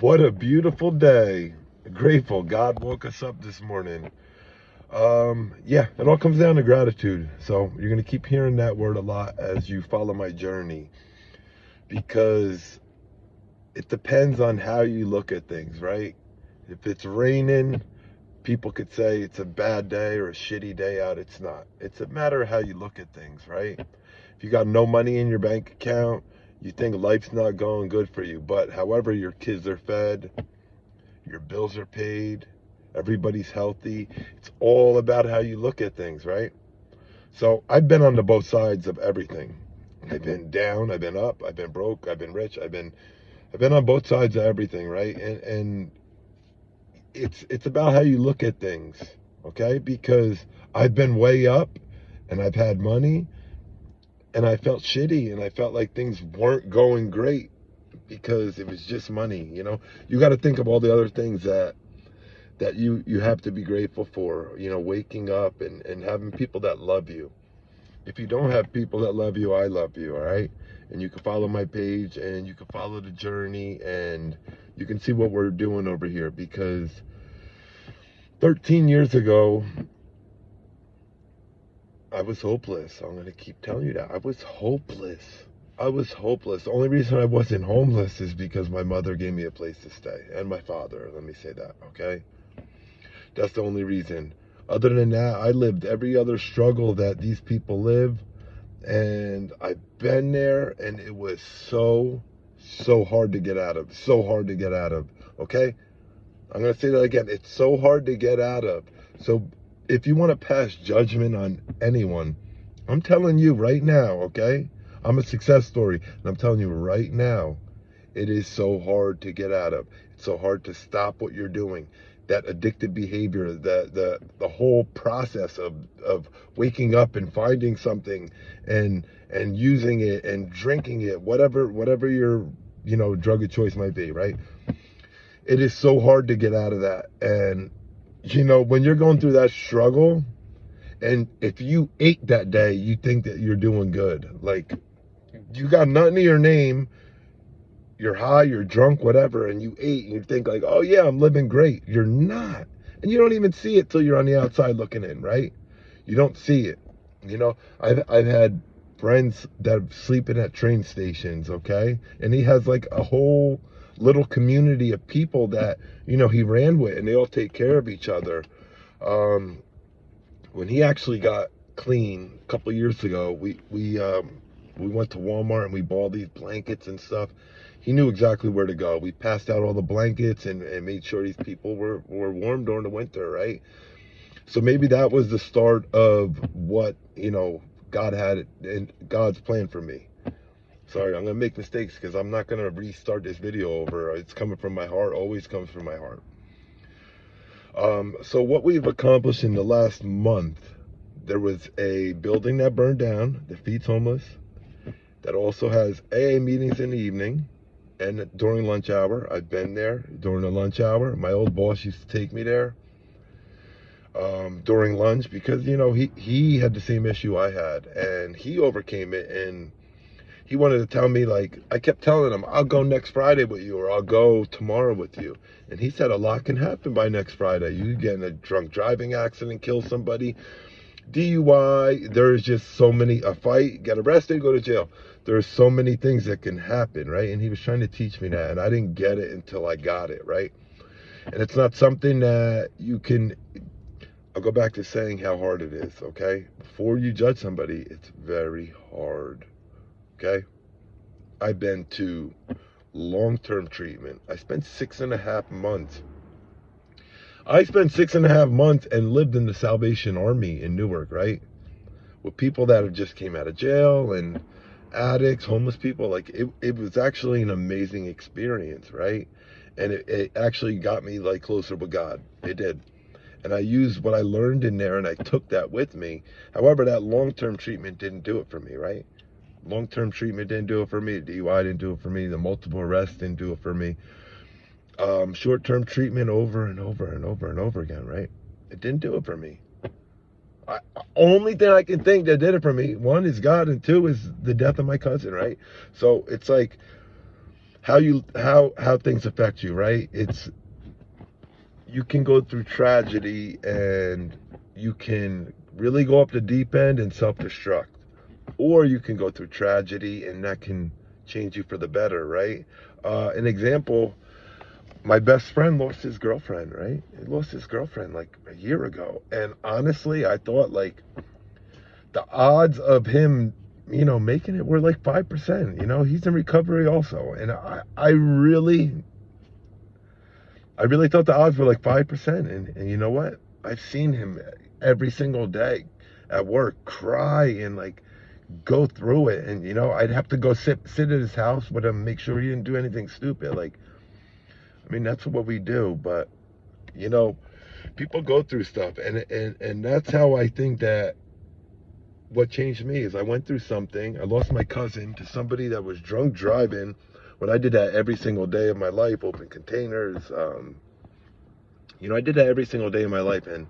What a beautiful day. Grateful God woke us up this morning. Yeah, it all comes down to gratitude. So you're going to keep hearing that word a lot as you follow my journey because it depends on how you look at things, right? If it's raining, people could say it's a bad day or a shitty day out. It's not. It's a matter of how you look at things, right? If you got no money in your bank account, you think life's not going good for you. But however, your kids are fed, your bills are paid, everybody's healthy. It's all about how you look at things, right? So I've been on the both sides of everything. I've been down, I've been up, I've been broke, I've been rich, I've been on both sides of everything, right? And it's about how you look at things, okay? Because I've been way up and I've had money and I felt shitty and I felt like things weren't going great because it was just money, you know? You got to think of all the other things that you have to be grateful for, you know, waking up and having people that love you. If you don't have people that love you, I love you, all right? And you can follow my page and you can follow the journey and you can see what we're doing over here because 13 years ago I was hopeless. I'm going to keep telling you that. I was hopeless. I was hopeless. The only reason I wasn't homeless is because my mother gave me a place to stay and my father, let me say that, okay? That's the only reason. Other than that, I lived every other struggle that these people live, and I've been there, and it was so hard to get out of. So hard to get out of. Okay? I'm going to say that again. It's so hard to get out of. So if you want to pass judgment on anyone, I'm telling you right now, okay? I'm a success story, and I'm telling you right now, it is so hard to get out of. It's so hard to stop what you're doing. That addictive behavior, the whole process of waking up and finding something and using it and drinking it, whatever your drug of choice might be, right? It is so hard to get out of that. And when you're going through that struggle, and if you ate that day, you think that you're doing good. Like you got nothing to your name, you're high, you're drunk, whatever, and you ate, and you think like, oh yeah, I'm living great. You're not. And you don't even see it till you're on the outside looking in, right? You don't see it. I've had friends that are sleeping at train stations, okay? And he has like a whole little community of people that, he ran with, and they all take care of each other. Um, when he actually got clean a couple of years ago, we went to Walmart and we bought these blankets and stuff. He knew exactly where to go. We passed out all the blankets and made sure these people were warm during the winter, right? So maybe that was the start of what, God had and God's plan for me. Sorry, I'm gonna make mistakes because I'm not gonna restart this video over. It's coming from my heart, always comes from my heart. So what we've accomplished in the last month, there was a building that burned down that feeds homeless, that also has AA meetings in the evening and during lunch hour. I've been there during the lunch hour. My old boss used to take me there during lunch because, he had the same issue I had and he overcame it, and he wanted to tell me, like, I kept telling him, I'll go next Friday with you or I'll go tomorrow with you. And he said a lot can happen by next Friday. You get in a drunk driving accident, kill somebody, DUI, there's just so many, a fight, get arrested, go to jail. There's so many things that can happen, right? And he was trying to teach me that, and I didn't get it until I got it, right? And it's not something that you can, I'll go back to saying how hard it is, okay? Before you judge somebody, it's very hard, okay? I've been to long-term treatment. I spent 6.5 months. I spent 6.5 months and lived in the Salvation Army in Newark, right? With people that have just came out of jail and addicts, homeless people. Like it was actually an amazing experience, right? And it actually got me like closer with God. It did. And I used what I learned in there and I took that with me. However, that long-term treatment didn't do it for me, right? Long-term treatment didn't do it for me. The DUI didn't do it for me. The multiple arrests didn't do it for me. Short-term treatment over and over and over and over again, right? It didn't do it for me. Only thing I can think that did it for me, one is God, and two is the death of my cousin, right? So it's like, how things affect you, right? It's you can go through tragedy and you can really go up the deep end and self-destruct, or you can go through tragedy and that can change you for the better, right? An example, my best friend lost his girlfriend, right? He lost his girlfriend like a year ago, and honestly I thought like the odds of him, making it were like 5%. He's in recovery also, and I really thought the odds were like 5%. And you know what? I've seen him every single day at work cry and like go through it. And, I'd have to go sit at his house with him, make sure he didn't do anything stupid. Like, I mean, that's what we do. But, you know, people go through stuff. And that's how I think that what changed me is I went through something. I lost my cousin to somebody that was drunk driving. When I did that every single day of my life, open containers, I did that every single day of my life, and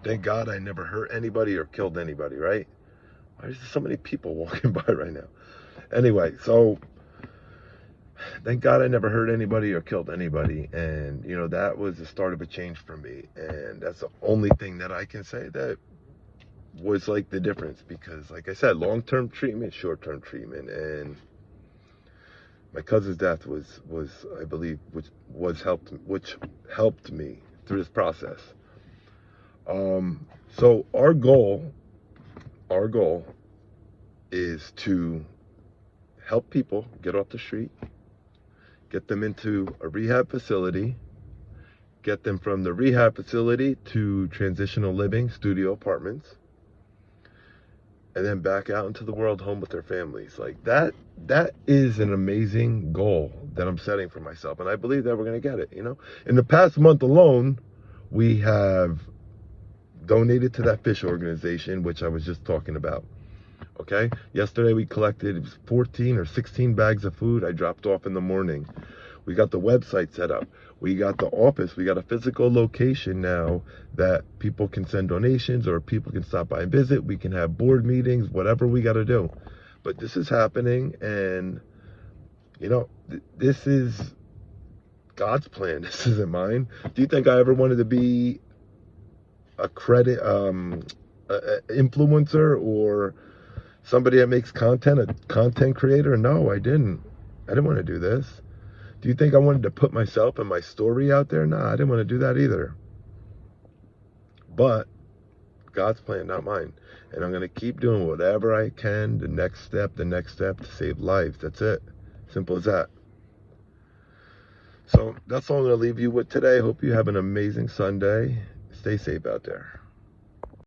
thank God I never hurt anybody or killed anybody, right? Why is there so many people walking by right now? Anyway, so thank God I never hurt anybody or killed anybody, and that was the start of a change for me, and that's the only thing that I can say that was like the difference, because like I said, long-term treatment, short-term treatment, and my cousin's death was I believe which helped me through this process. So our goal is to help people get off the street, get them into a rehab facility, get them from the rehab facility to transitional living, studio apartments, and then back out into the world home with their families. Like that is an amazing goal that I'm setting for myself, and I believe that we're going to get it. In the past month alone, we have donated to that fish organization, which I was just talking about. Okay, yesterday we collected 14 or 16 bags of food I dropped off in the morning. We got the website set up. We got the office. We got a physical location now that people can send donations or people can stop by and visit. We can have board meetings, whatever we got to do. But this is happening, and this is God's plan. This isn't mine. Do you think I ever wanted to be a influencer or somebody that makes content, a content creator? No, I didn't. I didn't want to do this. Do you think I wanted to put myself and my story out there? No, I didn't want to do that either. But God's plan, not mine. And I'm going to keep doing whatever I can, the next step to save lives. That's it. Simple as that. So that's all I'm going to leave you with today. Hope you have an amazing Sunday. Stay safe out there.